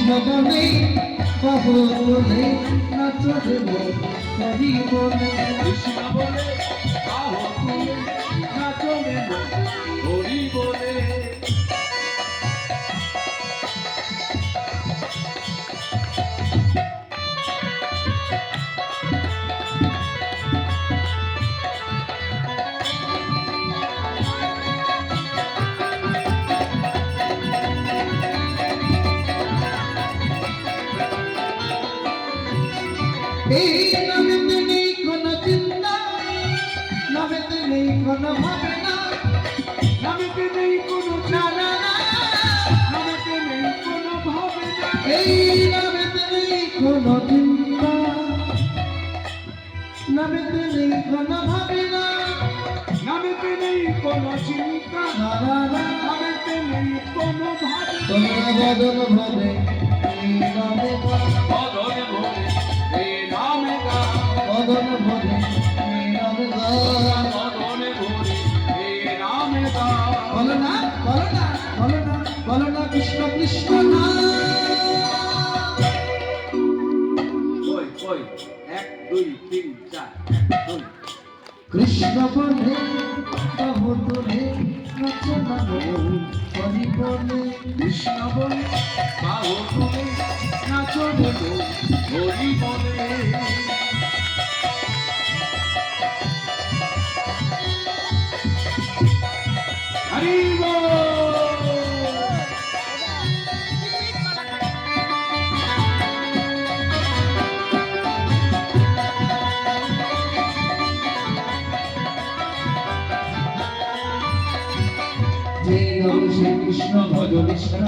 বলে বাবু বলে নাচ দেব হরি বলে কৃষ্ণ বলে বাহু তুলে নাচ দেব হরি বলে। এই নামেতে নেই কোনো চিন্তা, নামেতে নেই কোনো ভাবনা, নামেতে নেই কোনো জানা না, নামেতে নেই কোনো ভাবনা। এই নামেতে নেই কোনো চিন্তা, নামেতে নেই কোনো ভাবনা, নামেতে নেই কোনো চিন্তা, নামেতে নেই কোনো ভাবনা। তোমরা বদল ভরে এই নামে গা, বদন ভরে এই নামে গা, বদল ভরে এই নামে গা। বদন ভরে এই নামে গা। বলো না বলো না বলো না বলো না কৃষ্ণ কৃষ্ণ না। ওই ওই 1 2 3 4 1 2। কৃষ্ণ বলে বাবু তোলে নাচ নামে হরি বলে কৃষ্ণ বলে বাহু তুলে নাচ দেব হরি বলে। হরি বল। যে নাম শ্রী কৃষ্ণ ভজ কৃষ্ণ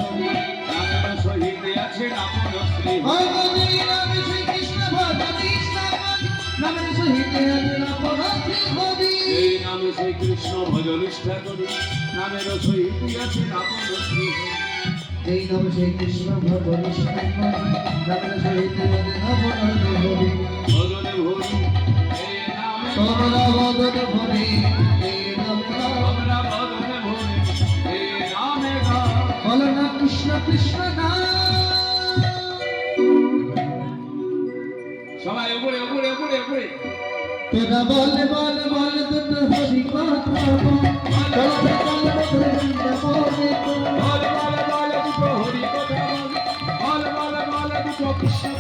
নামের সহিত আছে আপন শ্রী। যে নাম শ্রী কৃষ্ণ ভজ কৃষ্ণ নামের সহিত আছে আপন শ্রী হরি। এই নামে সেই কৃষ্ণ ভজ নিষ্ঠা করি, নামের সহিত আছে আপন শ্রী। এই নাম শ্রী কৃষ্ণ ভজ কৃষ্ণ নামের সহিত আছে আপন শ্রী হরি। ভজনে ভরি এই নামে গা, তোমরা বদল ভরে এই নামে গা। আমরা ভজনে ভরি এই নামে গা। বলো না কৃষ্ণ কৃষ্ণ না। সবাই উপরে উপরে উপরে উপরে। তোরা বলে বলে বলে দুটো হরি কথা বল, বলে বলে বলে বলে বল বল বল দুটো হরি কথা বল, বল বল বল দুটো কৃষ্ণ